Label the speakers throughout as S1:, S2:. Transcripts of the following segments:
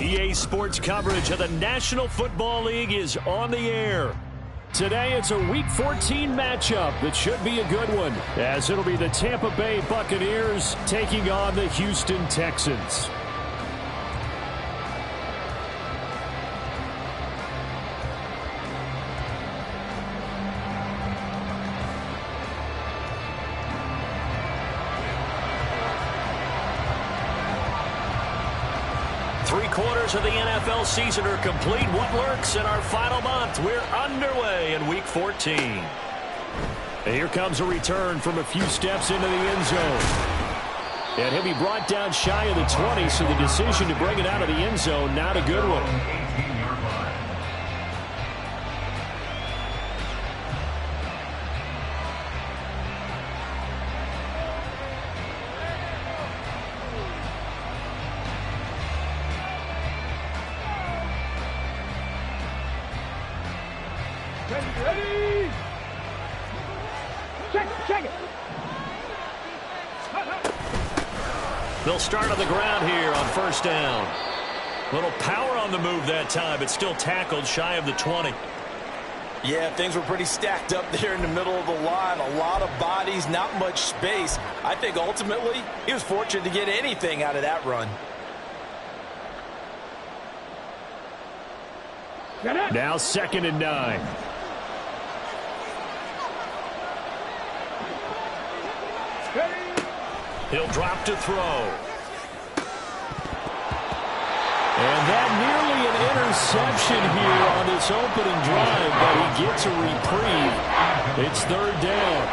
S1: EA Sports coverage of the National Football League is on the air. Today it's a Week 14 matchup that should be a good one, as it'll be the Tampa Bay Buccaneers taking on the Houston Texans. Three-quarters of the NFL season are complete. What lurks in our final month? We're underway in Week 14. And here comes a return from a few steps into the end zone. And he'll be brought down shy of the 20, so the decision to bring it out of the end zone, not a good one.
S2: Ready? Check it.
S1: They'll start on the ground here on first down. Little power on the move that time, but still tackled shy of the 20.
S3: Yeah, things were pretty stacked up there in the middle of the line. A lot of bodies, not much space. I think ultimately he was fortunate to get anything out of that run.
S1: Now 2nd and 9. He'll drop to throw. And that nearly an interception here on this opening drive, but he gets a reprieve. It's 3rd down.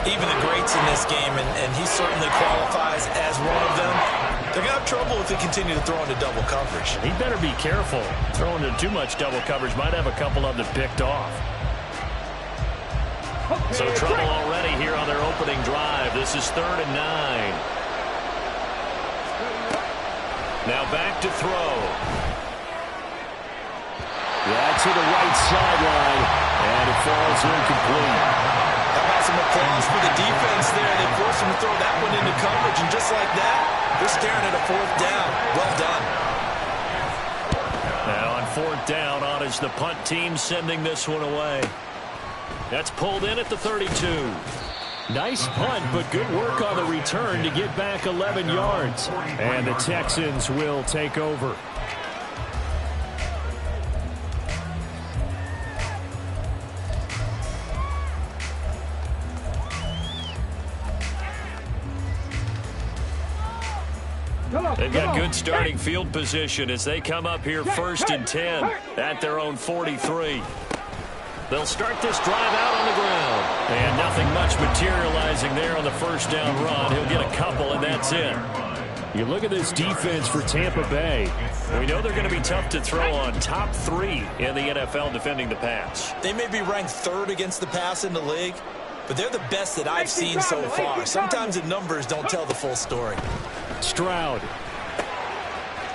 S3: Even the greats in this game, and he certainly qualifies as one of them, they're going to have trouble if they continue to throw into double coverage.
S1: He better be careful. Throwing into too much double coverage might have a couple of them picked off. So trouble already here on their opening drive. This is 3rd and 9. Now back to throw. That's to the right sideline, and it falls incomplete.
S3: How about some applause for the defense there? They forced him to throw that one into coverage, and just like that, they're staring at a 4th down. Well done.
S1: Now on 4th down, on is the punt team sending this one away. That's pulled in at the 32. Nice punt, but good work on the return to get back 11 yards. And the Texans will take over. They've got good starting field position as they come up here 1st and 10 at their own 43. They'll start this drive out on the ground. And nothing much materializing there on the first down run. He'll get a couple, and that's it. You look at this defense for Tampa Bay. We know they're going to be tough to throw on. Top 3 in the NFL defending the pass.
S3: They may be ranked 3rd against the pass in the league, but they're the best that I've seen so far. Sometimes the numbers don't tell the full story.
S1: Stroud.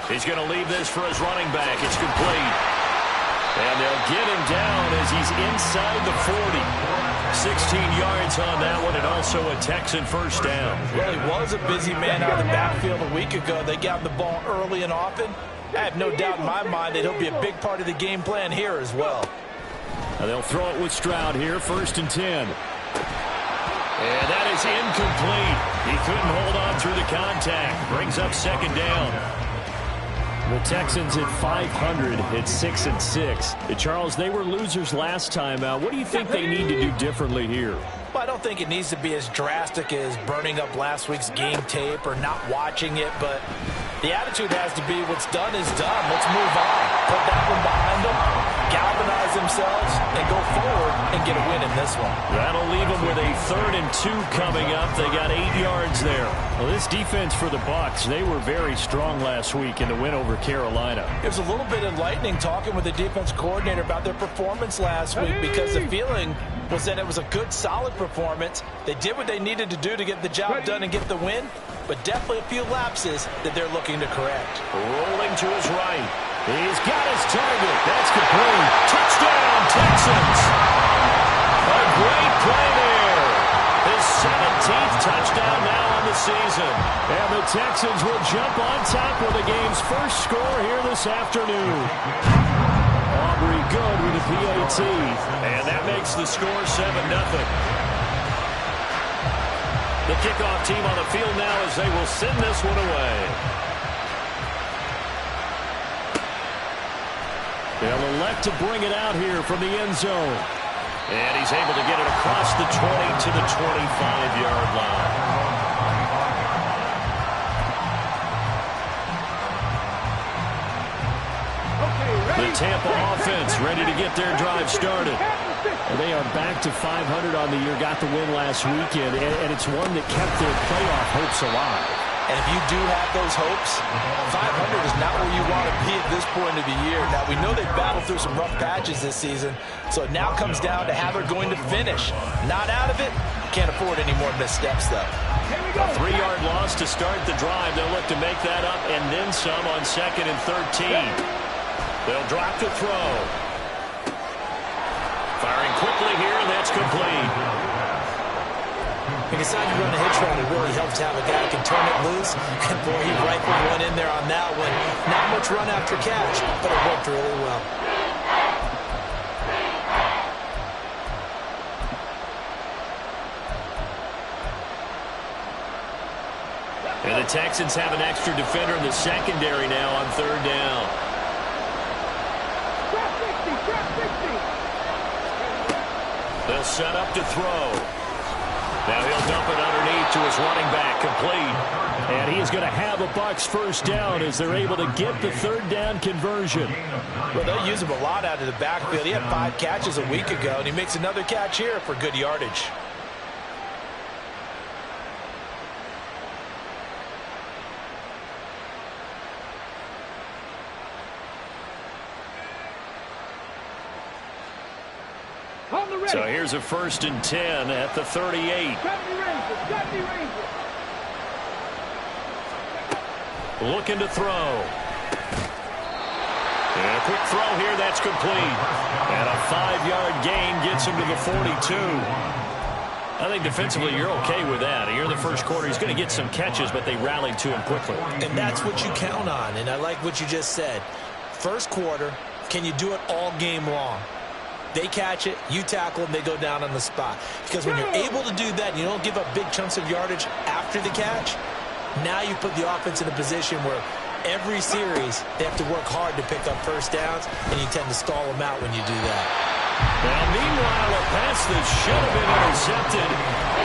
S1: He's going to leave this for his running back. It's complete. And they'll get him down as he's inside the 40. 16 yards on that one, and also a Texan first down.
S3: Well, he was a busy man out of the backfield a week ago. They got the ball early and often. I have no doubt in my mind that he'll be a big part of the game plan here as well.
S1: Now they'll throw it with Stroud here, 1st and 10. And that is incomplete. He couldn't hold on through the contact. Brings up 2nd down. The Texans at 500 at 6 and 6. Charles, they were losers last time out. What do you think they need to do differently here?
S3: Well, I don't think it needs to be as drastic as burning up last week's game tape or not watching it, but the attitude has to be what's done is done. Let's move on. Put that one behind them, galvanize themselves, and go forward and get a win in this one.
S1: That'll leave them with a 3rd and 2 coming up. They got 8 yards there. Well, this defense for the Bucs, they were very strong last week in the win over Carolina.
S3: It was a little bit enlightening talking with the defense coordinator about their performance last week, because the feeling was that it was a good, solid performance. They did what they needed to do to get the job done and get the win, but definitely a few lapses that they're looking to correct.
S1: Rolling to his right. He's got his target. That's complete. Touchdown, Texans. A great play there. his 17th touchdown now on the season.
S4: And the Texans will jump on top with the game's first score here this afternoon. Aubrey good with a PAT.
S1: And that makes the score 7-0. The kickoff team on the field now as they will send this one away.
S4: They'll elect to bring it out here from the end zone.
S1: And he's able to get it across the 20 to the 25-yard line. The Tampa offense ready to get their drive started.
S4: And they are back to 500 on the year, got the win last weekend, and it's one that kept their playoff hopes alive.
S3: And if you do have those hopes, 500 is not where you want to be at this point of the year. Now, we know they've battled through some rough patches this season, so it now comes down to how they're going to finish. Not out of it. Can't afford any more missteps, though.
S1: A 3-yard loss to start the drive. They'll look to make that up and then some on 2nd and 13. They'll drop the throw. Firing quickly here, and that's complete.
S3: When you decide to run a hitch run, it really helps to have a guy who can turn it loose. And boy, he rifled one in there on that one. Not much run after catch, but it worked really well.
S1: And the Texans have an extra defender in the secondary now on 3rd down. They'll set up to throw. Now he'll dump it underneath to his running back, complete.
S4: And he is going to have a Bucs first down as they're able to get the 3rd down conversion.
S3: Well, they'll use him a lot out of the backfield. He had 5 catches a week ago, and he makes another catch here for good yardage.
S1: So here's a 1st and 10 at the 38. Looking to throw. And a quick throw here, that's complete. And a 5-yard gain gets him to the 42. I think defensively you're okay with that. Here in the first quarter, he's going to get some catches, but they rallied to him quickly.
S3: And that's what you count on, and I like what you just said. First quarter, can you do it all game long? They catch it, you tackle them, they go down on the spot. Because when you're able to do that, you don't give up big chunks of yardage after the catch, now you put the offense in a position where every series they have to work hard to pick up first downs, and you tend to stall them out when you do that.
S1: Now, meanwhile, a pass that should have been intercepted,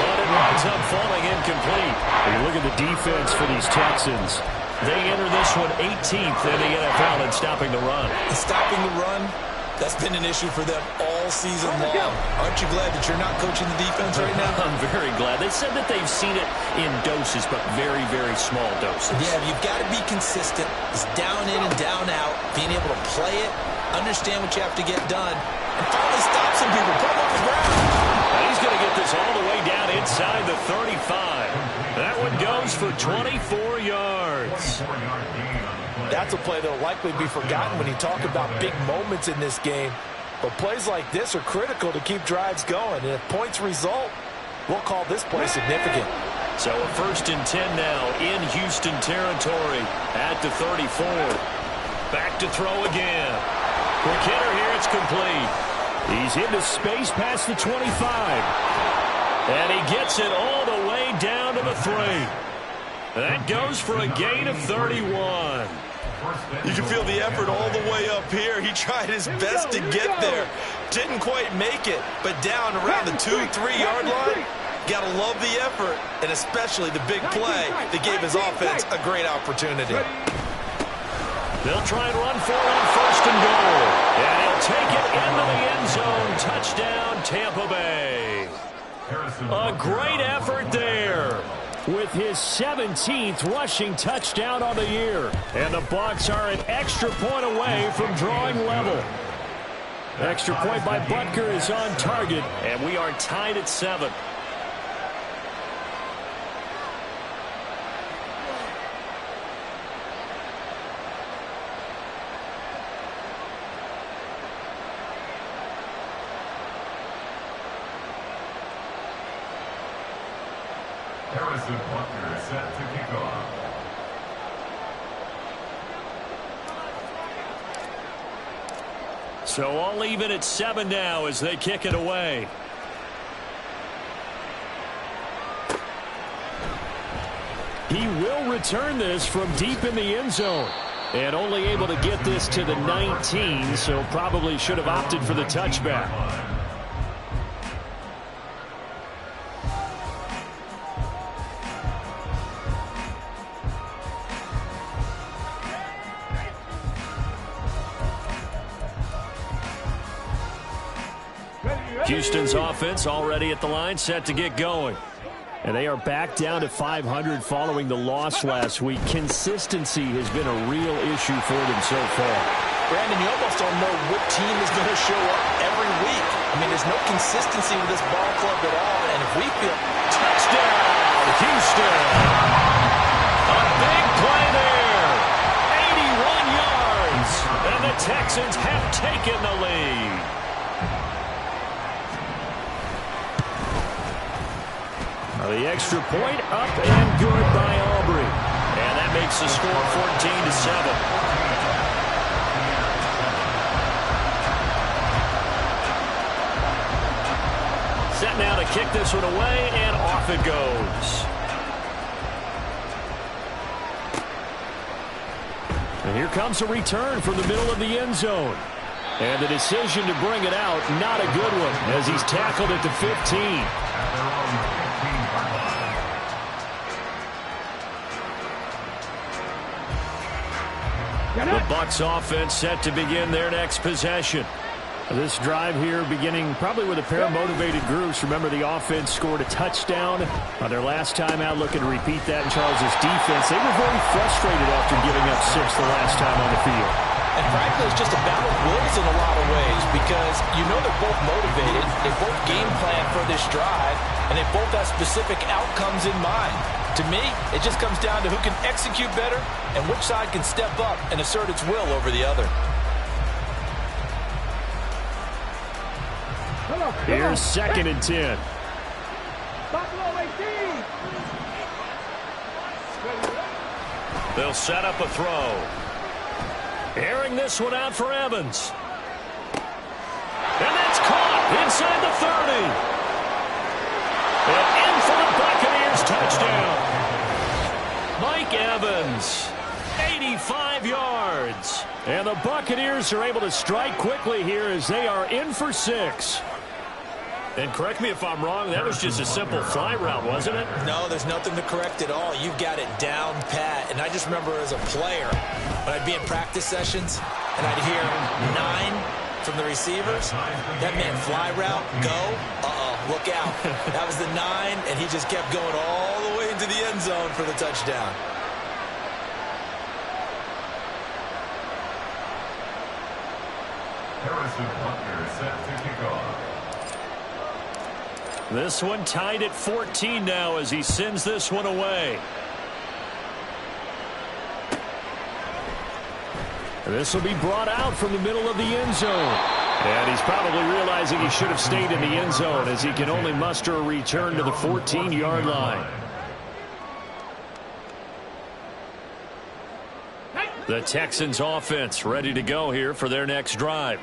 S1: but it winds up falling incomplete.
S4: When you look at the defense for these Texans,
S1: they enter this one 18th in the NFL in stopping the run.
S3: And stopping the run, that's been an issue for them all season long. Aren't you glad that you're not coaching the defense right now?
S1: I'm very glad. They said that they've seen it in doses, but very, very small doses.
S3: Yeah, you've got to be consistent. It's down in and down out, being able to play it, understand what you have to get done, and finally stop some people, put them on the ground.
S1: Now he's going to get this all the way down inside the 35. That one goes for 24 yards.
S3: That's a play that will likely be forgotten when you talk about big moments in this game. But plays like this are critical to keep drives going. And if points result, we'll call this play significant.
S1: So a 1st and 10 now in Houston territory at the 34. Back to throw again. Quick hitter here, it's complete.
S4: he's into space past the 25.
S1: And he gets it all the way down to the 3. That goes for a gain of 31.
S3: You can feel the effort all the way up here. He tried his best to get there. Didn't quite make it, but down around the 2-3-yard line. Gotta love the effort, and especially the big play that gave his offense a great opportunity.
S1: They'll try and run for it on 1st and goal. And he'll take it into the end zone. Touchdown, Tampa Bay. A great effort there.
S4: With his 17th rushing touchdown on the year. And the Bucs are an extra point away from drawing level. Extra point by Butker is on target.
S1: And we are tied at 7.
S2: Set to kick off.
S1: So all even at 7 now as they kick it away.
S4: He will return this from deep in the end zone. And only able to get this to the 19, so probably should have opted for the touchback.
S1: Houston's offense already at the line, set to get going.
S4: And they are back down to 500 following the loss last week. Consistency has been a real issue for them so far.
S3: Brandon, you almost don't know what team is going to show up every week. I mean, there's no consistency with this ball club at all. And if we feel
S1: touchdown, Houston. A big play there. 81 yards. And the Texans have taken the lead.
S4: The extra point up and good by Aubrey.
S1: And that makes the score 14-7. Set now to kick this one away, and off it goes.
S4: And here comes a return from the middle of the end zone. And the decision to bring it out, not a good one, as he's tackled at the 15.
S1: The Bucs offense set to begin their next possession.
S4: This drive here beginning probably with a pair of motivated groups. Remember, the offense scored a touchdown on their last time out, looking to repeat that in Charles' defense. They were very frustrated after giving up 6 the last time on the field.
S3: And frankly, it's just a battle of wills in a lot of ways because you know they're both motivated, they both game plan for this drive, and they both have specific outcomes in mind. To me, it just comes down to who can execute better and which side can step up and assert its will over the other.
S4: Here's 2nd and 10.
S1: They'll set up a throw. Airing this one out for Evans. And that's caught inside the 30. And in for the Buccaneers touchdown. Mike Evans, 85 yards.
S4: And the Buccaneers are able to strike quickly here as they are in for 6.
S1: And correct me if I'm wrong, that was just a simple fly route, wasn't it?
S3: No, there's nothing to correct at all. You've got it down pat. And I just remember as a player, when I'd be in practice sessions, and I'd hear 9 from the receivers, that meant fly route, go, look out. That was the 9, and he just kept going all the way into the end zone for the touchdown.
S2: Harrison Butker set to kick off.
S1: This one tied at 14 now as he sends this one away.
S4: This will be brought out from the middle of the end zone. And he's probably realizing he should have stayed in the end zone as he can only muster a return to the 14-yard line.
S1: The Texans offense ready to go here for their next drive.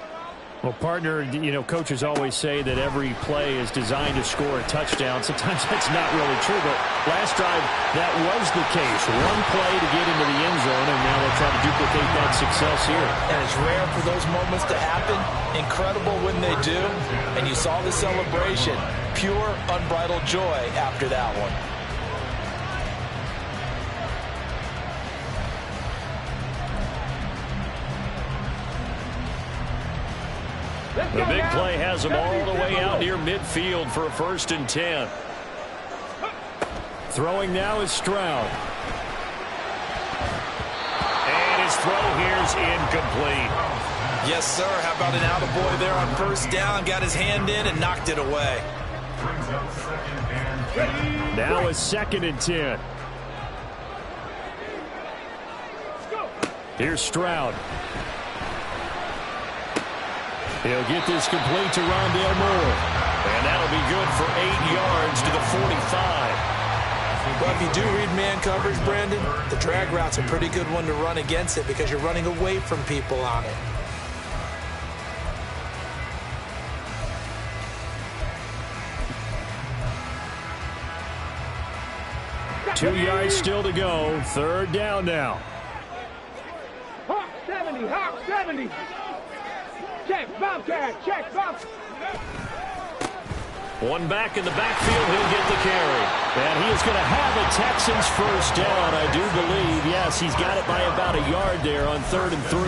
S4: Well, partner, you know, coaches always say that every play is designed to score a touchdown. Sometimes that's not really true, but last drive, that was the case. One play to get into the end zone, and now they'll try to duplicate that success here.
S3: And it's rare for those moments to happen. Incredible when they do. And you saw the celebration. Pure, unbridled joy after that one.
S1: The big play has them all the way out near midfield for a 1st and 10.
S4: Throwing now is Stroud.
S1: And his throw here's incomplete.
S3: Yes, sir. How about an attaboy there on 1st down? Got his hand in and knocked it away.
S4: Now is 2nd and 10. Here's Stroud. He'll get this complete to Rondale Moore.
S1: And that'll be good for 8 yards to the 45.
S3: Well, if you do read man coverage, Brandon, the drag route's a pretty good one to run against it because you're running away from people on it.
S4: Two yards still to go. Third down now.
S5: Hawk 70, Hawk 70. Check, Bobcat, check, Bobcat.
S1: One back in the backfield, he'll get the carry.
S4: And he is going to have a Texans first down, I do believe. Yes, he's got it by about a yard there on 3rd and 3.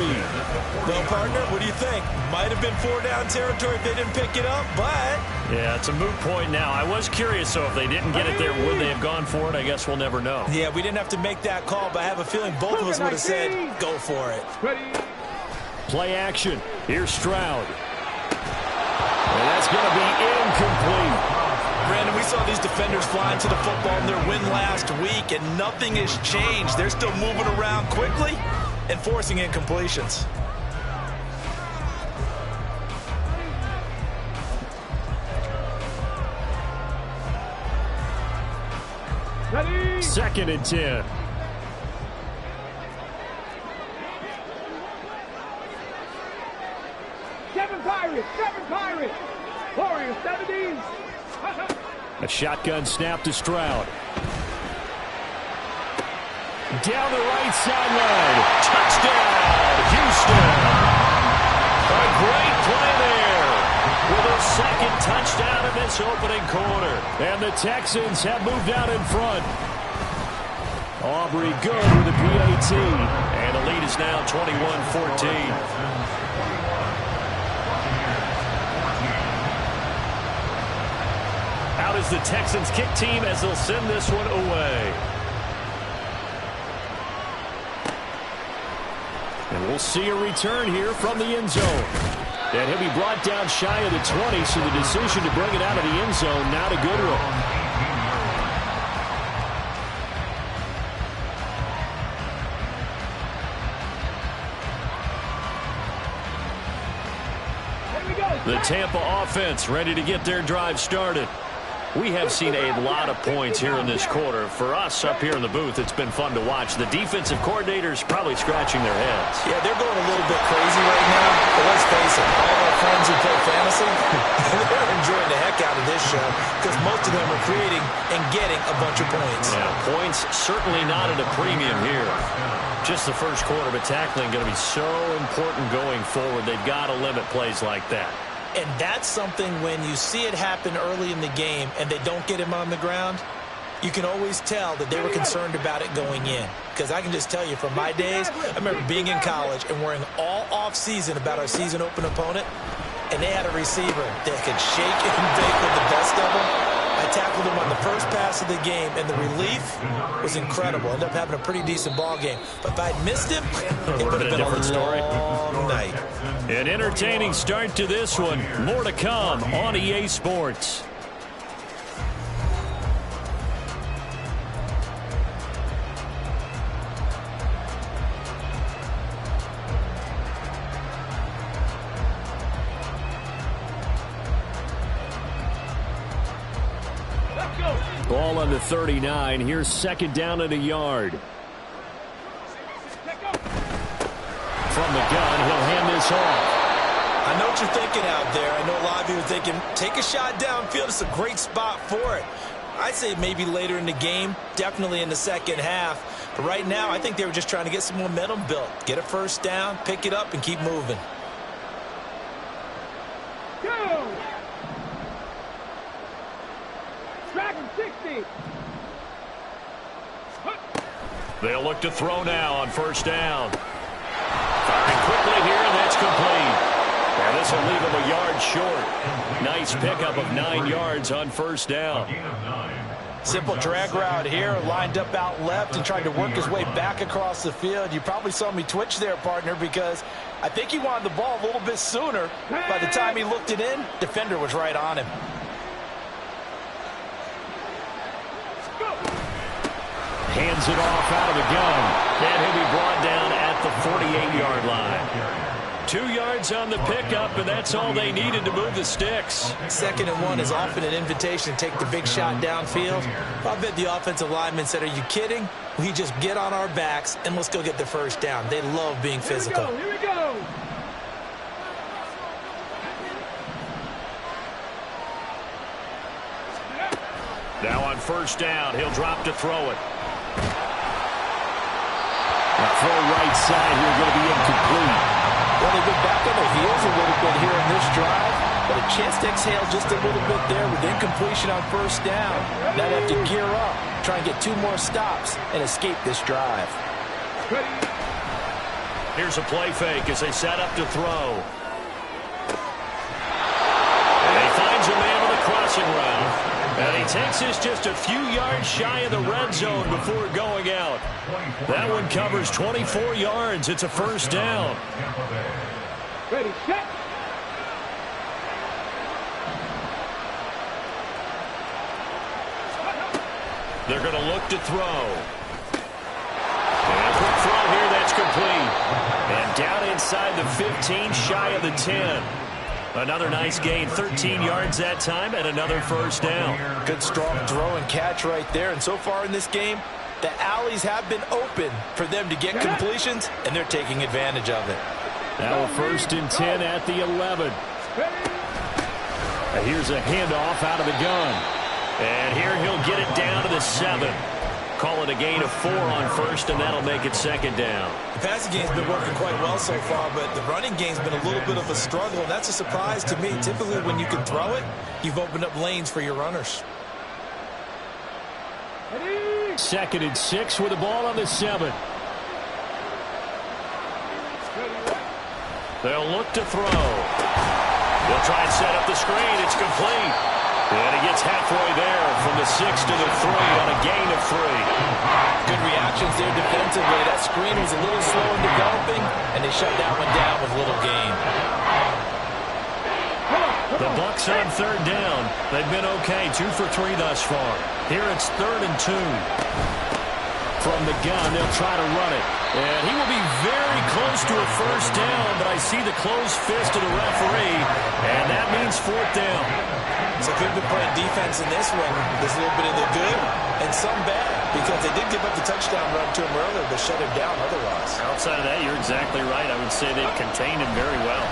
S3: Well, partner, what do you think? Might have been 4-down territory if they didn't pick it up, but...
S1: Yeah, it's a moot point now. I was curious, so if they didn't get it there, would they have gone for it? I guess we'll never know.
S3: Yeah, we didn't have to make that call, but I have a feeling both of us would have said, go for it.
S4: Play action. Here's Stroud. And that's going to be incomplete.
S3: Brandon, we saw these defenders flying to the football in their win last week, and nothing has changed. They're still moving around quickly and forcing incompletions.
S5: Ready?
S4: 2nd and 10.
S5: Seven Pirates. Warriors 70s.
S4: A shotgun snap to Stroud. Down the right sideline.
S1: Touchdown, Houston. A great play there with a second touchdown in this opening quarter.
S4: And the Texans have moved out in front. Aubrey good with the PAT.
S1: And the lead is now 21-14. Out is the Texans kick team as they'll send this one away.
S4: And we'll see a return here from the end zone. And he'll be brought down shy of the 20, so the decision to bring it out of the end zone, not a good one.
S1: The Tampa offense ready to get their drive started. We have seen a lot of points here in this quarter. For us up here in the booth, it's been fun to watch. The defensive coordinators probably scratching their heads.
S3: Yeah, they're going a little bit crazy right now. But let's face it, all our friends who play fantasy, they're enjoying the heck out of this show because most of them are creating and getting a bunch of points.
S1: Yeah, points certainly not at a premium here. Just the first quarter, but tackling going to be so important going forward. They've got to limit plays like that.
S3: And that's something when you see it happen early in the game and they don't get him on the ground, you can always tell that they were concerned about it going in. Because I can just tell you from my days, I remember being in college and worrying all off-season about our season open opponent, and they had a receiver that could shake and bake with the best of them. I tackled him on the first pass of the game, and the relief was incredible. Ended up having a pretty decent ball game. But if I'd missed him, it would have been a different story. Long night.
S1: An entertaining start to this one. More to come on EA Sports.
S4: Ball on the 39. Here's 2nd down and a yard. From the gun, he'll hand this off.
S3: I know what you're thinking out there. I know a lot of you are thinking, take a shot downfield. It's a great spot for it. I'd say maybe later in the game, definitely in the second half. But right now, I think they were just trying to get some momentum built. Get a first down, pick it up, and keep moving.
S5: Go! Dragon 60.
S1: They'll look to throw now on first down. Firing quickly here, and that's complete. And this will leave him a yard short. Nice pickup of 9 yards on first down.
S3: Simple drag route here, lined up out left and tried to work his way back across the field. You probably saw me twitch there, partner, because I think he wanted the ball a little bit sooner. By the time he looked it in, defender was right on him.
S4: Hands it off out of the gun.
S1: And he'll be brought down at the 48-yard line. 2 yards on the pickup, and that's all they needed to move the sticks.
S3: 2nd and 1 is often an invitation to take the big shot downfield. I bet the offensive lineman said, are you kidding? We just get on our backs and let's go get the first down. They love being physical.
S5: Here we go.
S1: Now on 1st down, he'll drop to throw it.
S4: Throw right side here, going to be incomplete.
S3: Well, they've been back on their heels a little bit here in this drive, but a chance to exhale just a little bit there with incompletion on 1st down. Now they have to gear up, try and get 2 more stops, and escape this drive.
S1: Here's a play fake as they set up to throw. And he finds a man with a crossing route. And he takes this just a few yards shy of the red zone before going out. That one covers 24 yards. It's a 1st down.
S5: Ready, set.
S1: They're going to look to throw. And a quick throw here, that's complete. And down inside the 15, shy of the 10. Another nice gain, 13 yards that time, and another 1st down.
S3: Good strong throw and catch right there. And so far in this game, the alleys have been open for them to get completions, and they're taking advantage of it.
S4: Now a 1st and 10 at the 11. Here's a handoff out of the gun.
S1: And here he'll get it down to the 7. Call it a gain of 4 on 1st, and that'll make it 2nd down.
S3: The passing game's been working quite well so far, but the running game's been a little bit of a struggle, and that's a surprise to me. Typically, when you can throw it, you've opened up lanes for your runners.
S4: 2nd and 6 with the ball on the 7.
S1: They'll look to throw. They'll try and set up the screen. It's complete. And he gets halfway there from the 6 to the 3 on a gain of 3.
S3: Good reactions there defensively. That screen was a little slow in developing, and they shut that one down with little gain.
S1: The Bucs on 3rd down. They've been okay, 2 for 3 thus far. Here it's 3rd and 2.
S4: From the gun, they'll try to run it.
S1: And he will be very close to a 1st down, but I see the closed fist of the referee, and that means 4th down.
S3: So they've been playing defense in this one. There's a little bit of the good and some bad, because they did give up the touchdown run to him earlier, but shut him down otherwise.
S1: Outside of that, you're exactly right. I would say they've contained him very well.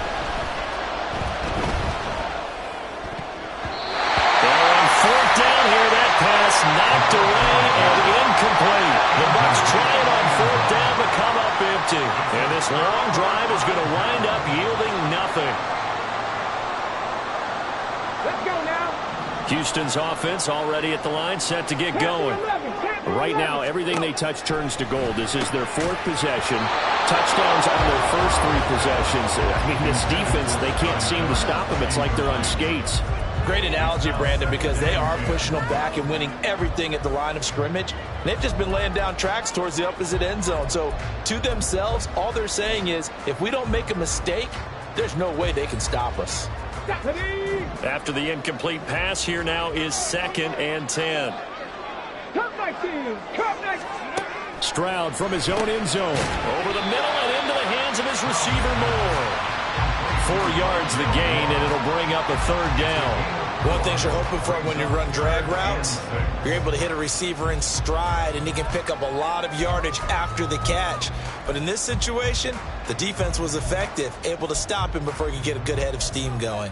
S1: And 4th down here, that pass knocked away and incomplete. The Bucs trying on 4th down to come up empty. And this long drive is going to wind up yielding nothing.
S5: Let's go now.
S1: Houston's offense already at the line, set to get going.
S4: Right now, everything they touch turns to gold. This is their 4th possession. Touchdowns on their first 3 possessions. I mean, this defense, they can't seem to stop them. It's like they're on skates.
S3: Great analogy, Brandon, because they are pushing them back and winning everything at the line of scrimmage. They've just been laying down tracks towards the opposite end zone. So, to themselves, all they're saying is, if we don't make a mistake, there's no way they can stop us.
S1: After the incomplete pass, here now is 2nd and 10.
S5: Come back, team. Come back.
S4: Stroud from his own end zone.
S1: Over the middle and into the hands of his receiver Moore. 4 yards the gain, and it'll bring up a 3rd down.
S3: One thing you're hoping for when you run drag routes, you're able to hit a receiver in stride, and he can pick up a lot of yardage after the catch. But in this situation, the defense was effective, able to stop him before he could get a good head of steam going.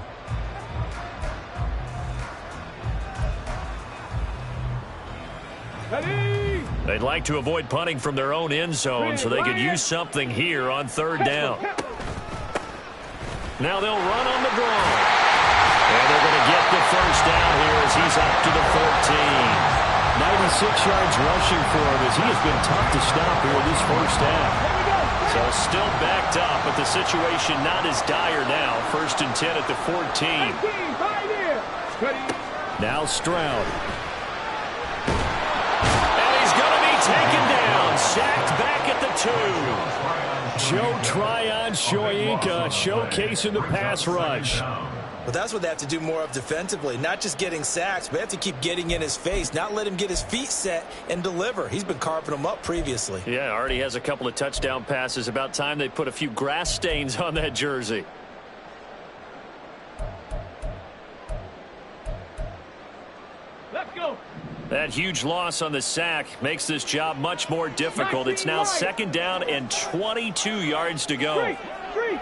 S1: They'd like to avoid punting from their own end zone so they could use something here on 3rd down. Now they'll run on the draw. And they're going to get the 1st down here as he's up to the 14.
S4: 96 yards rushing for him as he has been tough to stop here this 1st half.
S1: So still backed up, but the situation not as dire now. 1st and 10 at the 14.
S4: Now Stroud.
S1: And he's going to be taken down. Sacked back at the 2.
S4: Joe Tryon Shoyinka showcasing the pass rush.
S3: But that's what they have to do more of defensively, not just getting sacks, but they have to keep getting in his face, not let him get his feet set and deliver. He's been carving them up previously.
S1: Yeah, already has a couple of touchdown passes. About time they put a few grass stains on that jersey.
S5: Let's go.
S1: That huge loss on the sack makes this job much more difficult. It's now second down and 22 yards to go.
S5: Three.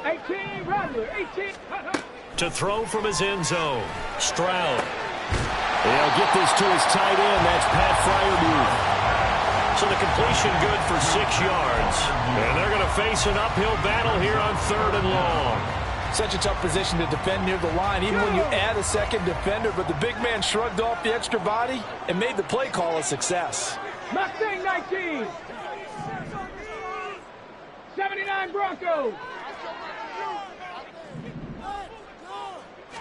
S5: 18, Rattler, 18.
S1: To throw from his end zone, Stroud. They'll get this to his tight end. That's Pat Fryermuth. So the completion good for 6 yards. And they're going to face an uphill battle here on 3rd and long.
S3: Such a tough position to defend near the line, even when you add a second defender. But the big man shrugged off the extra body and made the play call a success.
S5: Mustang 19. 79 Broncos.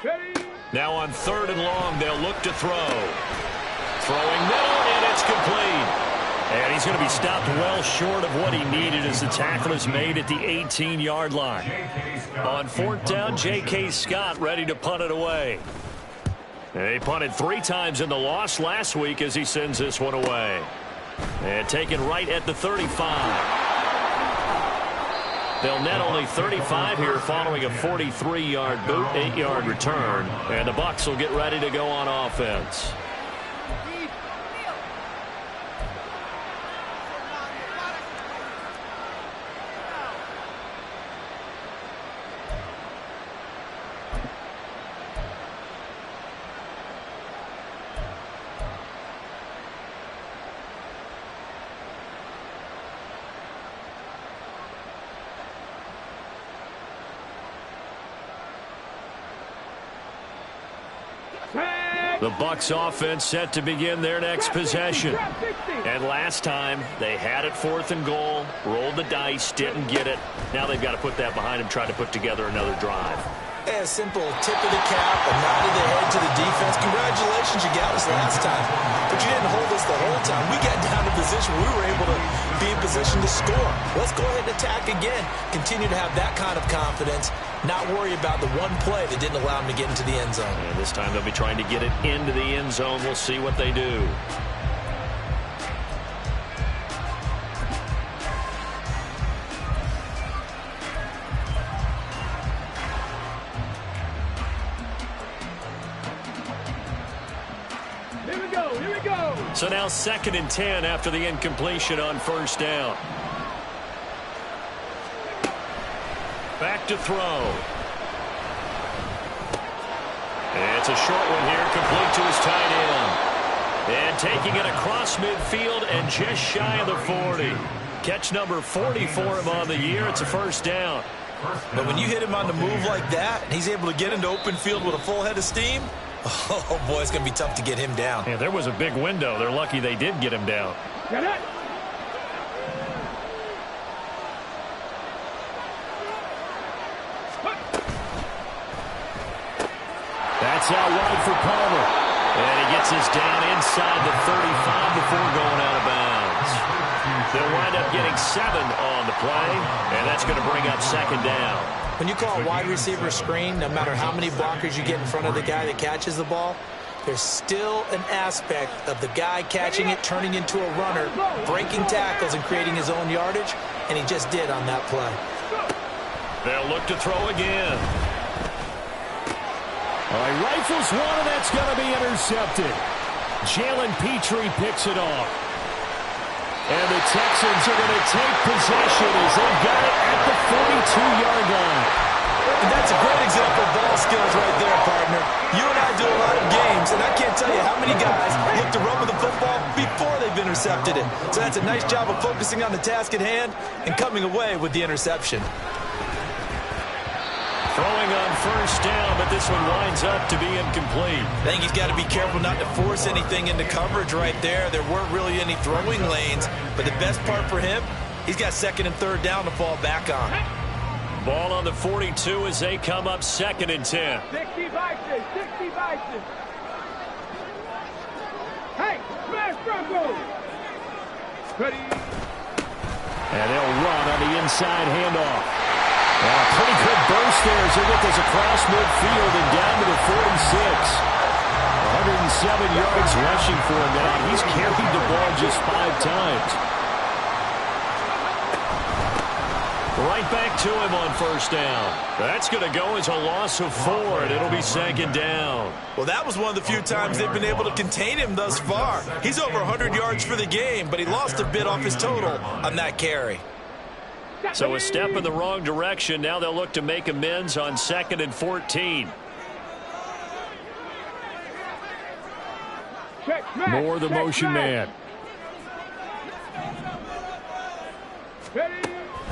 S5: Ready.
S1: Now on 3rd and long, they'll look to throw. Throwing middle, and it's complete. And he's going to be stopped well short of what he needed as the tackle is made at the 18-yard line. On 4th down, J.K. Scott ready to punt it away. He punted 3 times in the loss last week as he sends this one away. And taken right at the 35. They'll net only 35 here following a 43-yard boot, 8-yard return. And the Bucs will get ready to go on offense. The Bucs offense set to begin their next possession. And last time, they had it 4th and goal, rolled the dice, didn't get it. Now they've got to put that behind them, try to put together another drive.
S3: A simple tip of the cap, a nod of the head to the defense. Congratulations, you got us last time. But you didn't hold us the whole time. We got down to position where we were able to be in position to score. Let's go ahead and attack again. Continue to have that kind of confidence. Not worry about the one play that didn't allow them to get into the end zone.
S1: And this time they'll be trying to get it into the end zone. We'll see what they do.
S5: Here we go.
S1: So now 2nd and 10 after the incompletion on 1st down. Back to throw. And it's a short one here, complete to his tight end. And taking it across midfield and just shy of the 40. Catch number 40 for him on the year. It's a 1st down.
S3: But when you hit him on the move like that, and he's able to get into open field with a full head of steam, oh, boy, it's going to be tough to get him down.
S1: Yeah, there was a big window. They're lucky they did get him down.
S5: Get it.
S1: That's out wide for Palmer. And he gets us down inside the 35 before going out of bounds. They'll wind up getting 7 on the play, and that's going to bring up 2nd down.
S3: When you call a wide receiver screen, no matter how many blockers you get in front of the guy that catches the ball, there's still an aspect of the guy catching it, turning into a runner, breaking tackles and creating his own yardage, and he just did on that play.
S1: They'll look to throw again.
S4: All right, rifles one, and that's going to be intercepted. Jalen Petrie picks it off. And the Texans are going to take possession as they've got it at the 42-yard line.
S3: And that's a great example of ball skills right there, partner. You and I do a lot of games, and I can't tell you how many guys look to run with the football before they've intercepted it. So that's a nice job of focusing on the task at hand and coming away with the interception.
S1: Throwing on 1st down, but this one winds up to be incomplete.
S3: I think he's got to be careful not to force anything into coverage right there. There weren't really any throwing lanes, but the best part for him, he's got 2nd and 3rd down to fall back on.
S1: Ball on the 42 as they come up 2nd and 10.
S5: 60 Vices. Hey, smash Broncos. Ready.
S4: And they'll run on the inside handoff. A pretty good burst loose there as they get this across midfield and down to the 46. 107 yards rushing for him now. He's carried the ball just 5 times. Right back to him on first down. That's going to go as a loss of 4, and it'll be 2nd down.
S3: Well, that was one of the few times they've been able to contain him thus far. He's over 100 yards for the game, but he lost a bit off his total on that carry.
S1: So a step in the wrong direction. Now they'll look to make amends on 2nd and 14.
S4: More the motion man.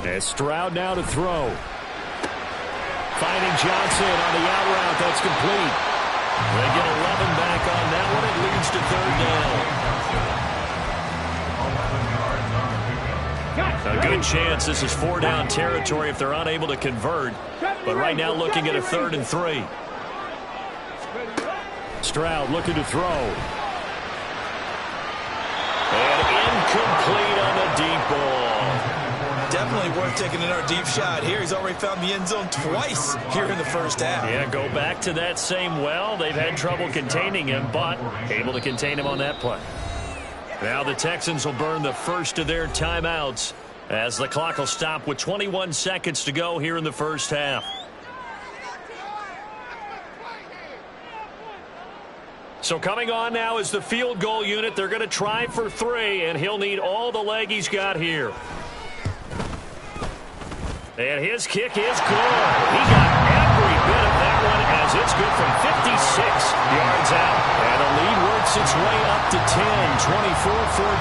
S4: As Stroud now to throw. Finding Johnson on the out route. That's complete. They get 11 back on that one. It leads to 3rd down.
S1: A good chance this is 4-down territory if they're unable to convert. But right now looking at a 3rd and 3.
S4: Stroud looking to throw.
S1: And incomplete on the deep ball.
S3: Definitely worth taking another deep shot here. He's already found the end zone twice here in the first half.
S1: Yeah, go back to that same well. They've had trouble containing him, but able to contain him on that play. Now the Texans will burn the first of their timeouts as the clock will stop with 21 seconds to go here in the first half. So coming on now is the field goal unit. They're going to try for 3, and he'll need all the leg he's got here. And his kick is good. He got every bit of that one as it's good from 56 yards out. And the lead works its way up to 10,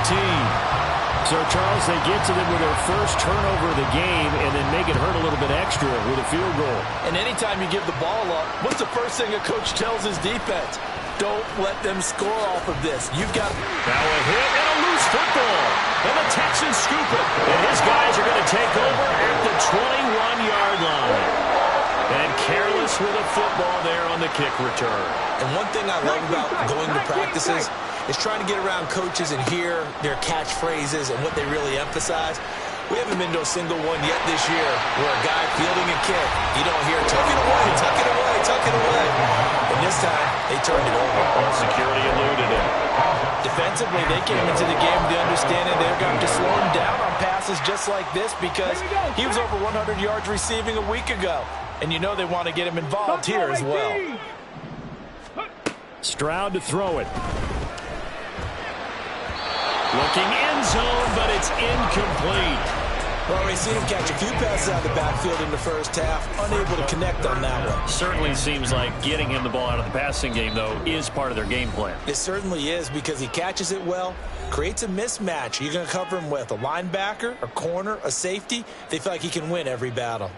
S1: 24-14. So, Charles, they get to them with their first turnover of the game and then make it hurt a little bit extra with a field goal.
S3: And anytime you give the ball up, what's the first thing a coach tells his defense? Don't let them score off of this. You've got...
S1: Now a hit and a loose football. And the Texans scoop it. And his guys are going to take over at the 21-yard line. And careless with a football there on the kick return.
S3: And one thing I love about going to practices is trying to get around coaches and hear their catchphrases and what they really emphasize. We haven't been to a single one yet this year where a guy fielding a kick, you don't hear, tuck it away, tuck it away, tuck it away. And this time, they turned it over.
S1: Security eluded him.
S3: Defensively, they came into the game with the understanding they're going to slow him down on passes just like this because he was over 100 yards receiving a week ago. And you know they want to get him involved here as well.
S4: Stroud to throw it.
S1: Looking end zone, but it's incomplete.
S3: Well, we've seen him catch a few passes out of the backfield in the first half, unable to connect on that one.
S1: Certainly seems like getting him the ball out of the passing game, though, is part of their game plan.
S3: It certainly is because he catches it well, creates a mismatch. You're going to cover him with a linebacker, a corner, a safety. They feel like he can win every battle.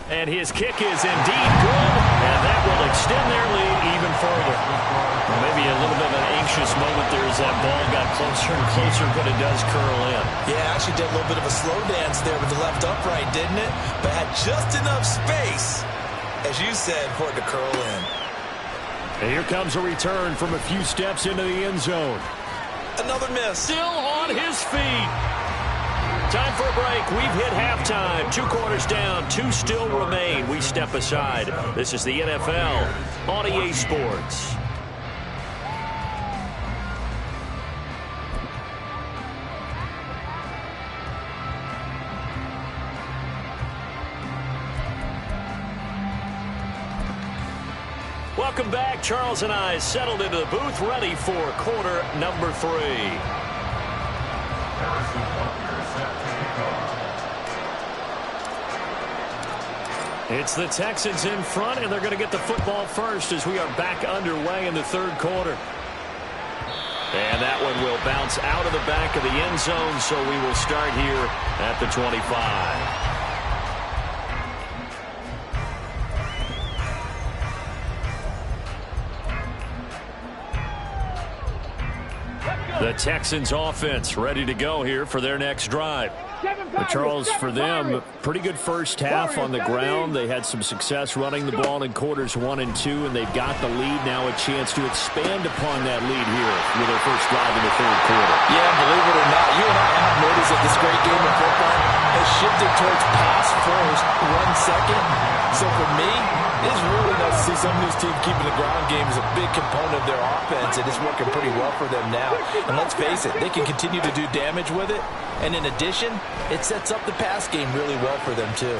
S1: And his kick is indeed good, and that will extend their lead even further. Maybe a little bit of an anxious moment there as that ball got closer and closer, but it does curl in.
S3: Yeah, actually did a little bit of a slow dance there with the left upright, didn't it? But had just enough space, as you said, for it to curl in.
S4: And here comes a return from a few steps into the end zone.
S3: Another miss.
S1: Still on his feet. Time for a break. We've hit halftime. 2 quarters down. 2 still remain. We step aside. This is the NFL on EA Sports. Welcome back. Charles and I settled into the booth, ready for quarter number 3. It's the Texans in front, and they're going to get the football first as we are back underway in the 3rd quarter. And that one will bounce out of the back of the end zone, so we will start here at the 25. The Texans offense ready to go here for their next drive.
S4: But Charles, for them, pretty good first half on the ground. They had some success running the ball in quarters 1 and 2, and they've got the lead now, a chance to expand upon that lead here with their first drive in the 3rd quarter.
S3: Yeah, believe it or not, you and I have noticed that this great game shifted towards pass first, 1 second. So for me, it's really nice to see some of these teams keeping the ground game as a big component of their offense, and it's working pretty well for them now. And let's face it, they can continue to do damage with it. And in addition, it sets up the pass game really well for them, too.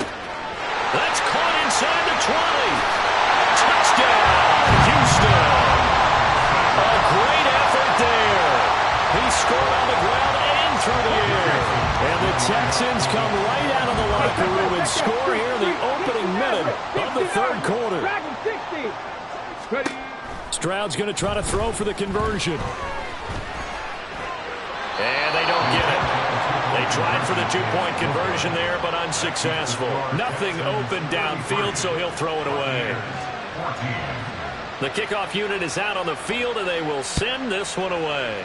S1: That's caught inside the 20. Touchdown, Houston. A great effort there. He scored on the ground and through the air.
S4: And the Texans come right out of the locker room and score here in the opening minute of the third quarter. Stroud's going to try to throw for the conversion.
S1: And they don't get it. They tried for the two-point conversion there, but unsuccessful. Nothing open downfield, so he'll throw it away. The kickoff unit is out on the field, and they will send this one away.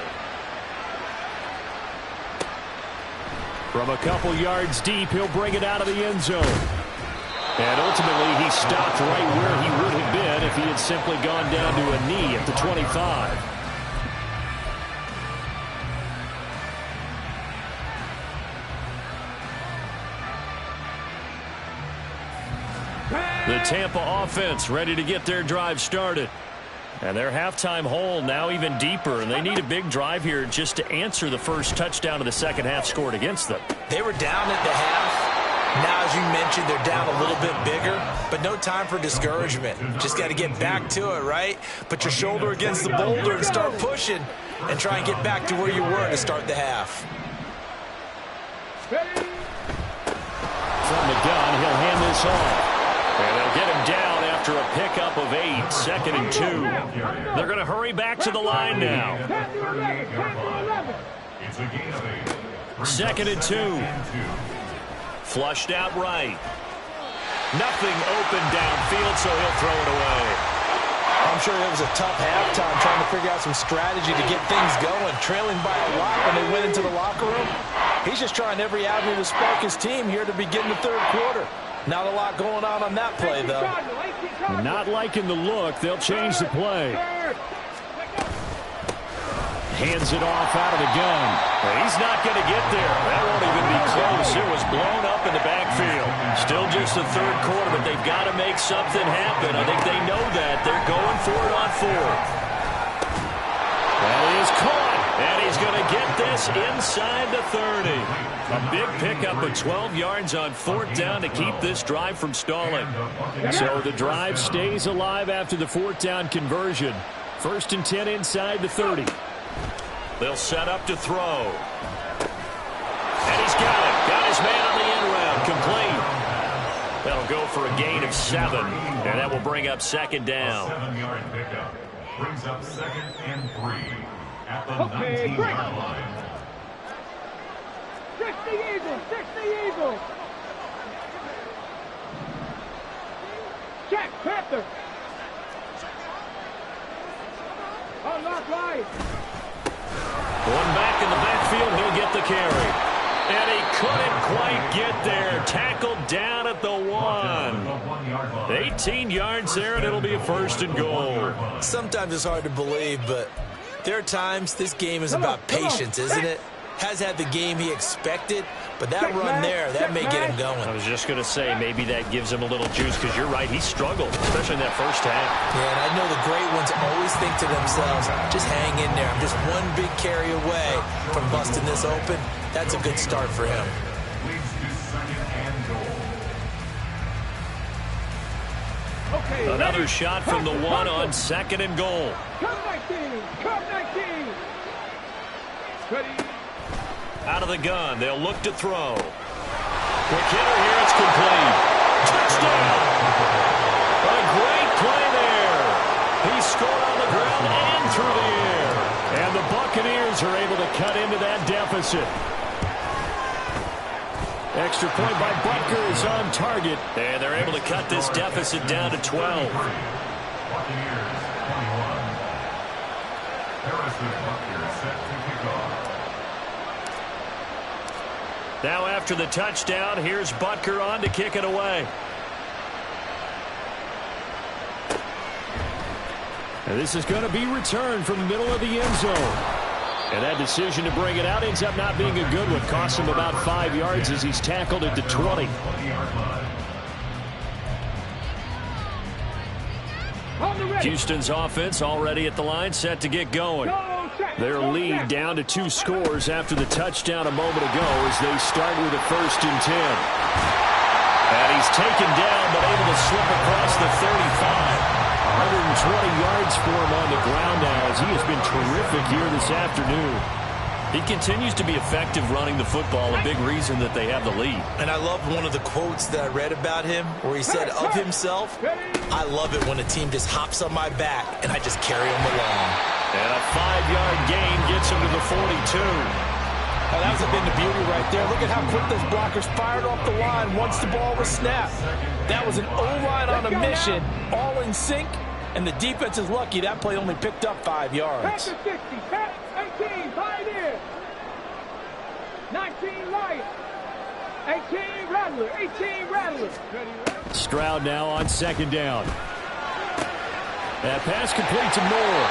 S4: From a couple yards deep, he'll bring it out of the end zone. And ultimately, he stopped right where he would have been if he had simply gone down to a knee at the 25. The Tampa offense ready to get their drive started. And their halftime hole now even deeper, and they need a big drive here just to answer the first touchdown of the second half scored against them.
S3: They were down at the half. Now, as you mentioned, they're down a little bit bigger, but no time for discouragement. Just got to get back to it, right? Put your shoulder against the boulder and start pushing and try and get back to where you were to start the half.
S4: From the gun, he'll hand this off.
S1: And they'll get him down after a pickup of 8, 2nd and 2. They're going to hurry back to the line now. 2nd and 2. Flushed out right. Nothing open downfield, so he'll throw it away.
S3: I'm sure it was a tough halftime trying to figure out some strategy to get things going, trailing by a lot when they went into the locker room. He's just trying every avenue to spark his team here to begin the third quarter. Not a lot going on that play, though.
S4: Not liking the look. They'll change the play. Hands it off out of the gun.
S1: He's not going to get there. That won't even be close. It was blown up in the backfield. Still just the third quarter, but they've got to make something happen. I think they know that. They're going for it on 4th.
S4: That is caught.
S1: And he's going to get this inside the 30. A big pickup of 12 yards on 4th down to keep this drive from stalling.
S4: So the drive stays alive after the 4th down conversion. 1st and 10 inside the 30.
S1: They'll set up to throw. And he's got it. Got his man on the end round. Complete. That'll go for a gain of 7. And that will bring up 2nd down.
S2: 7-yard pickup. Brings up 2nd and 3. At the 19-yard line.
S5: 60 Eagles, 60 Eagles. Check, Panther. Unlock right.
S1: One back in the backfield, he'll get the carry. And he couldn't quite get there. Tackled down at the 1. 18 yards there, and it'll be a 1st and goal.
S3: Sometimes it's hard to believe, but there are times this game is about patience, isn't it? Has had the game he expected, but that run there, that may get him going.
S1: I was just going to say, maybe that gives him a little juice, because you're right, he struggled, especially in that first half.
S3: Yeah, and I know the great ones always think to themselves, just hang in there. I'm just one big carry away from busting this open. That's a good start for him.
S2: Leads to 2nd and goal.
S5: Okay,
S1: Another shot from the 1 on 2nd and goal.
S5: Come 19, come 19. Ready.
S1: Out of the gun, they'll look to throw. Quick hitter here, it's complete. Touchdown! A great play there. He scored on the ground and through the air.
S4: And the Buccaneers are able to cut into that deficit. Extra point by Butker is on target.
S1: And they're able to cut this deficit down to 12.
S2: Buccaneers 21. Harrison Butker set to kick off.
S1: Now after the touchdown, here's Butker on to kick it away.
S4: And this is going to be returned from the middle of the end zone. And that decision to bring it out ends up not being a good one. Costs him about 5 yards as he's tackled at the 20. Houston's offense already at the line, set to get going. Their lead down to 2 scores after the touchdown a moment ago as they start with a 1st and 10. And he's taken down but able to slip across the 35. 120 yards for him on the ground now as he has been terrific here this afternoon.
S1: He continues to be effective running the football, a big reason that they have the lead.
S3: And I love one of the quotes that I read about him where he said of himself, I love it when a team just hops on my back and I just carry him along.
S1: And a 5-yard gain gets him to the 42.
S3: Oh, that was a bit of beauty right there. Look at how quick those blockers fired off the line once the ball was snapped. That was an O-line on a mission, all in sync, and the defense is lucky that play only picked up 5 yards.
S5: Pass to 60, pass 18, pioneer. 19 Lions. 18 Rattler, 18 Rattler.
S4: Stroud now on 2nd down. That pass complete to Moore.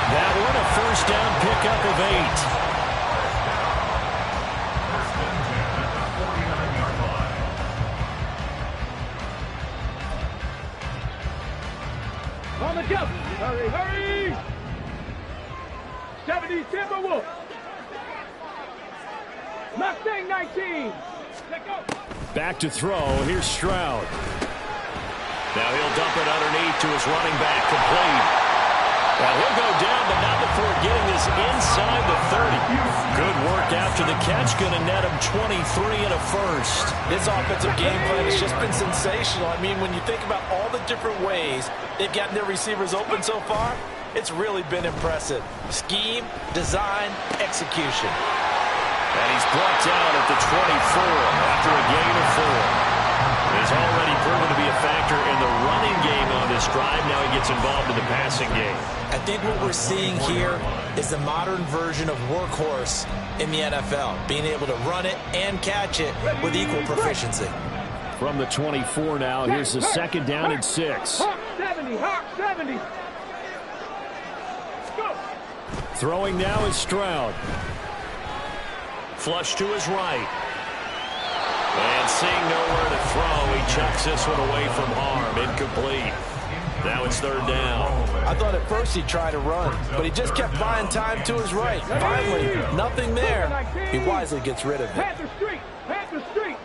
S4: That one a 1st down pickup of 8.
S5: On the jump. Hurry, hurry. 70 Timberwolves. Mustang 19. Let go.
S4: Back to throw. Here's Stroud.
S1: Now he'll dump it underneath to his running back, complete. Well, he'll go down, but not before getting this inside the 30. Good work after the catch. Going to net him 23 and a 1st.
S3: This offensive game plan has just been sensational. I mean, when you think about all the different ways they've gotten their receivers open so far, it's really been impressive. Scheme, design, execution.
S1: And he's brought down at the 24 after a gain of 4. He's already proven to be a factor in the running game on this drive. Now he gets involved in the passing game.
S3: I think what we're seeing here is the modern version of workhorse in the NFL, being able to run it and catch it with equal proficiency.
S4: From the 24 now, here's the 2nd down and 6.
S5: Hawk 70, Hawk 70. Go.
S4: Throwing now is Stroud.
S1: Flush to his right. And seeing nowhere to throw, he chucks this one away from harm. Incomplete. Now it's 3rd down.
S3: I thought at first he'd try to run, but he just kept buying time to his right. Finally, nothing there. He wisely gets rid of it.
S5: Panther Street, Panther Street.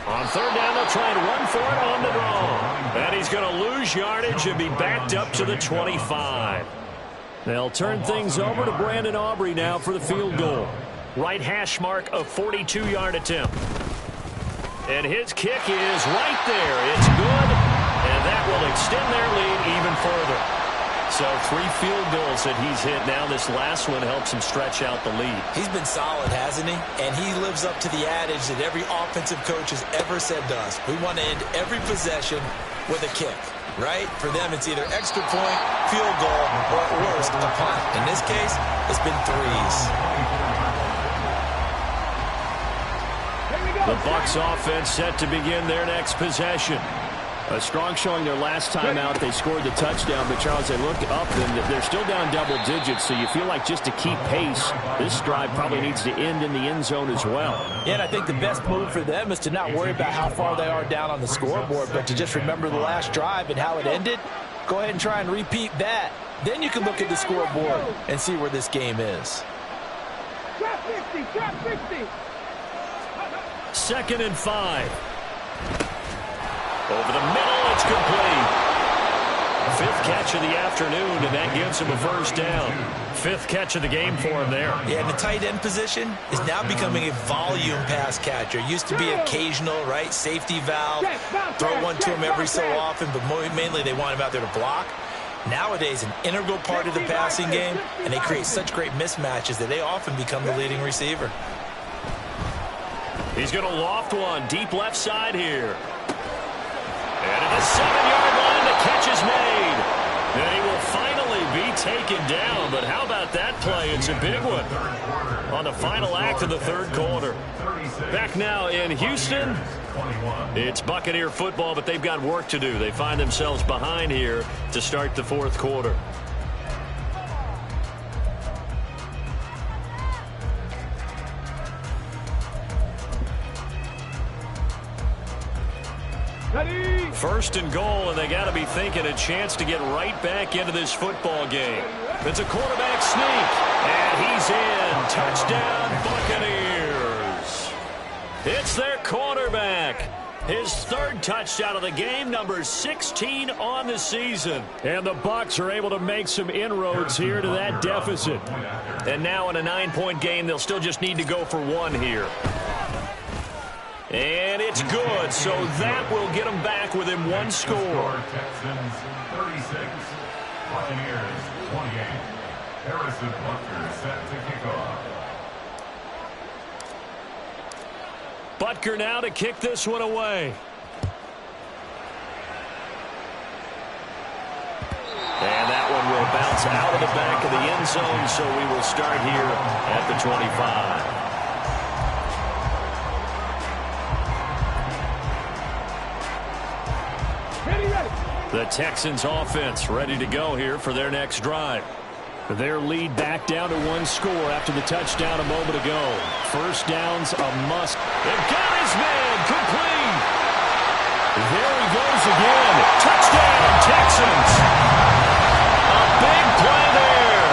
S1: On 3rd down, they'll try and run for it on the draw. And he's going to lose yardage and be backed up to the 25. They'll turn things over to Brandon Aubrey now for the field goal. Right hash mark, a 42-yard attempt. And his kick is right there. It's good, and that will extend their lead even further. So 3 field goals that he's hit now. This last one helps him stretch out the lead.
S3: He's been solid, hasn't he? And he lives up to the adage that every offensive coach has ever said to us. We want to end every possession with a kick, right? For them, it's either extra point, field goal, or at worst, a punt. In this case, it's been 3s.
S4: The Bucs offense set to begin their next possession. A strong showing their last time out. They scored the touchdown, but Charles, they look up and they're still down double digits, so you feel like just to keep pace, this drive probably needs to end in the end zone as well.
S3: Yeah, and I think the best move for them is to not worry about how far they are down on the scoreboard, but to just remember the last drive and how it ended. Go ahead and try and repeat that. Then you can look at the scoreboard and see where this game is.
S5: Trap 60, trap 60.
S1: 2nd and 5. Over the middle, it's complete. 5th catch of the afternoon, and that gives him a 1st down. 5th catch of the game for him there.
S3: Yeah, and the tight end position is now becoming a volume pass catcher. Used to be occasional, right? Safety valve. Throw one to him every so often, but mainly they want him out there to block. Nowadays, an integral part of the passing game, and they create such great mismatches that they often become the leading receiver.
S1: He's going to loft one deep left side here. And at the 7-yard line, the catch is made. And he will finally be taken down. But how about that play? It's a big one on the final act of the 3rd quarter. Back now in Houston. It's Buccaneer football, but they've got work to do. They find themselves behind here to start the 4th quarter. First and goal, and they got to be thinking a chance to get right back into this football game. It's a quarterback sneak, and he's in. Touchdown, Buccaneers. It's their quarterback. His third touchdown of the game, number 16 on the season.
S4: And the Bucs are able to make some inroads here to that deficit.
S1: And now in a 9-point game, they'll still just need to go for one here. And it's good, so that will get them back within one score.
S2: Texans 36, Buccaneers 28. Harrison Butker set to kick off.
S4: Butker now to kick this one away.
S1: And that one will bounce out of the back of the end zone, so we will start here at the 25.
S4: The Texans offense ready to go here for their next drive. Their lead back down to one score after the touchdown a moment ago. First down's a must. They've got his man complete. There he goes again. Touchdown, Texans. A big play there.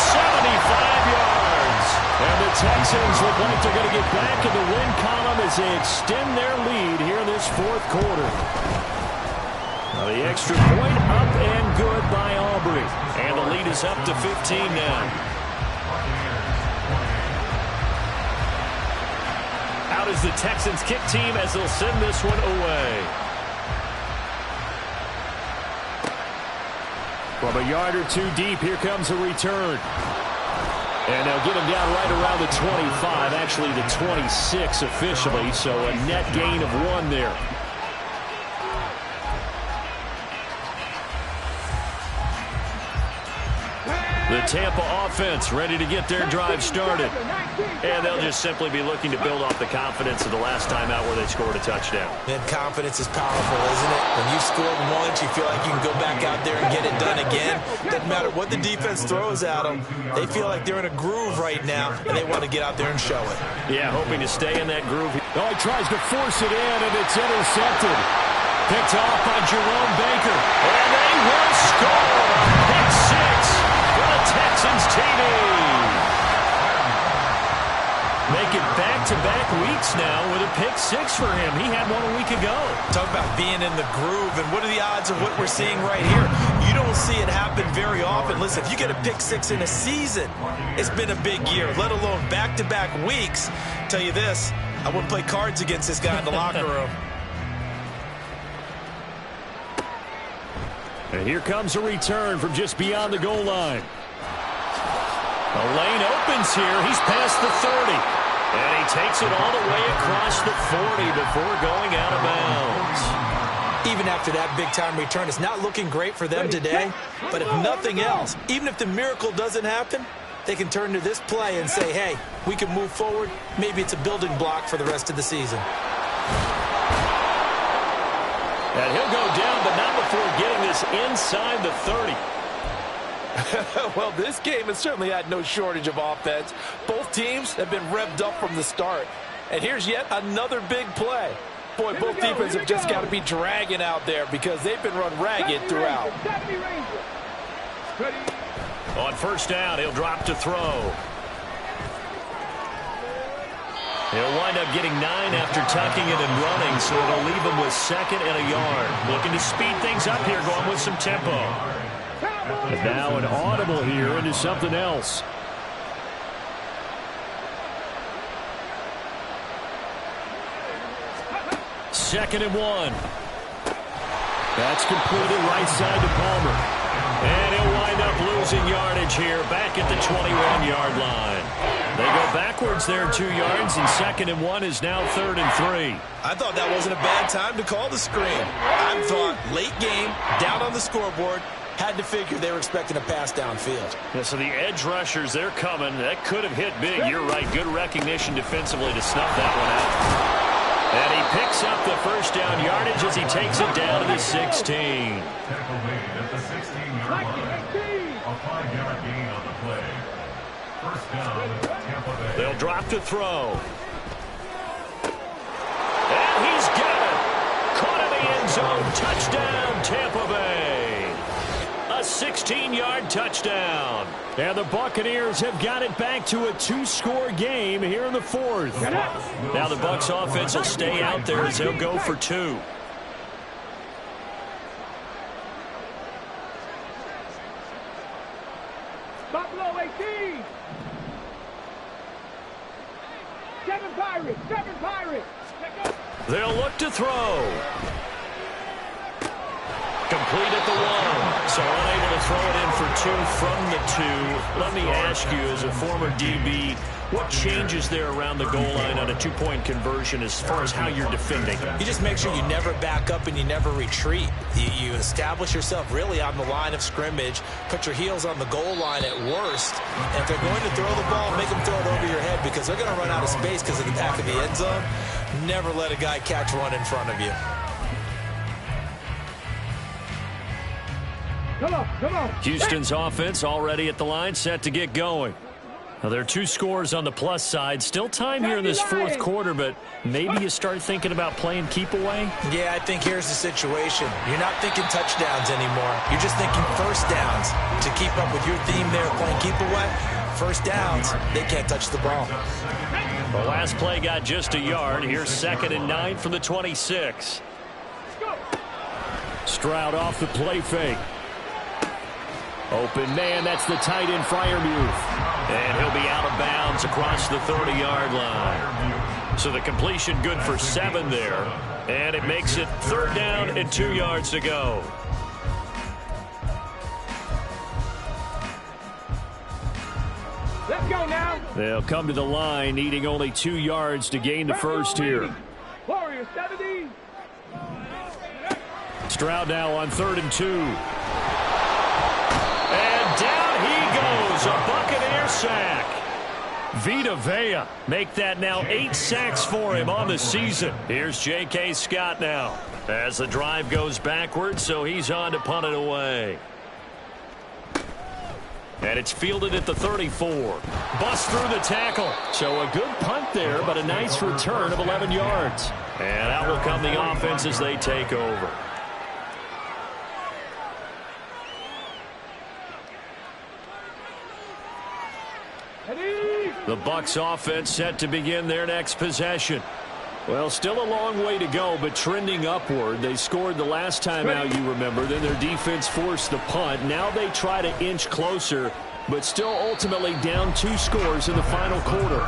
S4: 75 yards. And the Texans look like they're going to get back in the win column as they extend their lead here in this fourth quarter. The extra point up and good by Aubrey. And the lead is up to 15 now. Out is the Texans kick team as they'll send this one away. From a yard or two deep, here comes a return. And they'll get him down right around the 25, actually the 26 officially, so a net gain of 1 there. The Tampa offense ready to get their drive started. And they'll just simply be looking to build off the confidence of the last time out where they scored a touchdown.
S3: And confidence is powerful, isn't it? When you scored once, you feel like you can go back out there and get it done again. Doesn't matter what the defense throws at them. They feel like they're in a groove right now, and they want to get out there and show it.
S1: Yeah, hoping to stay in that groove.
S4: Oh, he tries to force it in, and it's intercepted. Picked off by Jerome Baker.
S1: And they will score. Pick 6 for the Texans TV. Make it back-to-back weeks now with a pick 6 for him. He had one a week ago.
S3: Talk about being in the groove, and what are the odds of what we're seeing right here? You don't see it happen very often. Listen, if you get a pick 6 in a season, it's been a big year, let alone back-to-back weeks. Tell you this, I wouldn't play cards against this guy in the locker room.
S4: And here comes a return from just beyond the goal line.
S1: The lane opens here. He's past the 30. And he takes it all the way across the 40 before going out of bounds.
S3: Even after that big-time return, it's not looking great for them today. But if nothing else, even if the miracle doesn't happen, they can turn to this play and say, hey, we can move forward. Maybe it's a building block for the rest of the season.
S1: And he'll go down, but not before getting this inside the 30.
S6: Well, this game has certainly had no shortage of offense. Both teams have been revved up from the start. And here's yet another big play. Boy, both defenses have just got to be dragging out there because they've been run ragged throughout.
S1: On first down, he'll drop to throw. He'll wind up getting 9 after tucking it and running, so it'll leave him with 2nd and a yard. Looking to speed things up here, going with some tempo.
S4: And now an audible here into something else. Second and 1. That's completed right side to Palmer.
S1: And he'll wind up losing yardage here, back at the 21-yard line. They go backwards there 2 yards, and 2nd and 1 is now 3rd and 3.
S3: I thought that wasn't a bad time to call the screen. I thought late game, down on the scoreboard, had to figure they were expecting a pass downfield.
S1: Yeah, so the edge rushers, they're coming. That could have hit big. You're right. Good recognition defensively to snuff that one out. And he picks up the first down yardage as he takes it down to the 16.
S2: Tackle made at the 16-yard line. A 5-yard gain on the play. First down, Tampa Bay.
S1: They'll drop to throw. And he's got it. Caught in the end end zone. Touchdown, Tampa Bay. A 16-yard touchdown.
S4: And the Buccaneers have got it back to a 2-score game here in the fourth.
S1: Now the Bucs offense will stay out there as they'll go for 2.
S5: Buffalo 18. 7 Pirates. 7 Pirates.
S1: They'll look to throw. Complete at the 1. So unable to throw it in for 2 from the 2. Let me ask you, as a former DB, what changes there around the goal line on a 2-point conversion as far as how you're defending?
S3: You just make sure you never back up and you never retreat. You establish yourself really on the line of scrimmage, put your heels on the goal line at worst, and if they're going to throw the ball, make them throw it over your head because they're going to run out of space because of the back of the end zone. Never let a guy catch one in front of you.
S5: Come on.
S1: Houston's offense already at the line, set to get going. Now, there are 2 scores on the plus side. Still time here in this fourth quarter, but maybe you start thinking about playing keep away?
S3: Yeah, I think here's the situation. You're not thinking touchdowns anymore. You're just thinking first downs. To keep up with your theme there, playing keep away, first downs, they can't touch the ball.
S1: The last play got just a yard. Here's 2nd and 9 from the 26.
S4: Stroud off the play fake. Open man, that's the tight end Freiermuth.
S1: And he'll be out of bounds across the 30-yard line. So the completion good for 7 there. And it makes it 3rd down and 2 yards to go.
S5: Let's go now.
S4: They'll come to the line, needing only 2 yards to gain the first here.
S5: Warriors 70.
S4: Stroud now on 3rd and 2.
S1: And down he goes, a Buccaneer sack.
S4: Vita Vea
S1: Make that now 8 sacks for him on the season. Here's J.K. Scott now as the drive goes backwards, so he's on to punt it away. And it's fielded at the 34. Bust through the tackle.
S4: So a good punt there, but a nice return of 11 yards.
S1: And out will come the offense as they take over. The Bucs offense set to begin their next possession.
S4: Well, still a long way to go, but trending upward. They scored the last time out, you remember. Then their defense forced the punt. Now they try to inch closer, but still ultimately down 2 scores in the final quarter.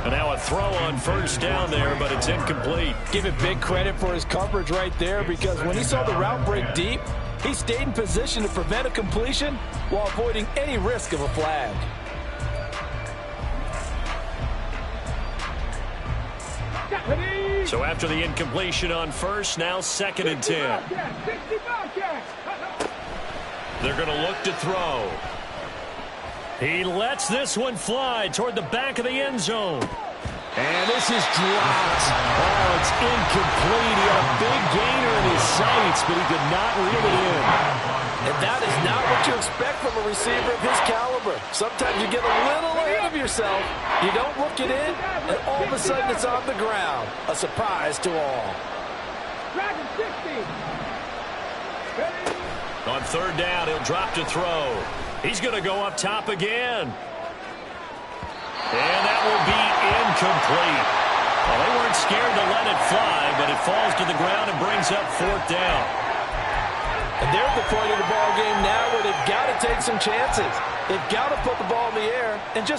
S1: And now a throw on first down there, but it's incomplete.
S6: Give it big credit for his coverage right there because when he saw the route break deep, he stayed in position to prevent a completion while avoiding any risk of a flag.
S1: So after the incompletion on first, now 2nd and 10. They're going to look to throw. He lets this one fly toward the back of the end zone.
S4: And this is dropped. Oh, it's incomplete. He had a big gainer in his sights, but he could not reel it in.
S6: And that is not what you expect from a receiver of his caliber. Sometimes you get a little ahead of yourself. You don't look it in, and all of a sudden it's on the ground. A surprise to all.
S1: On 3rd down, he'll drop to throw. He's going to go up top again. And that will be incomplete. Well, they weren't scared to let it fly, but it falls to the ground and brings up 4th down.
S6: And they're at the point of the ball game now where they've got to take some chances. They've got to put the ball in the air and just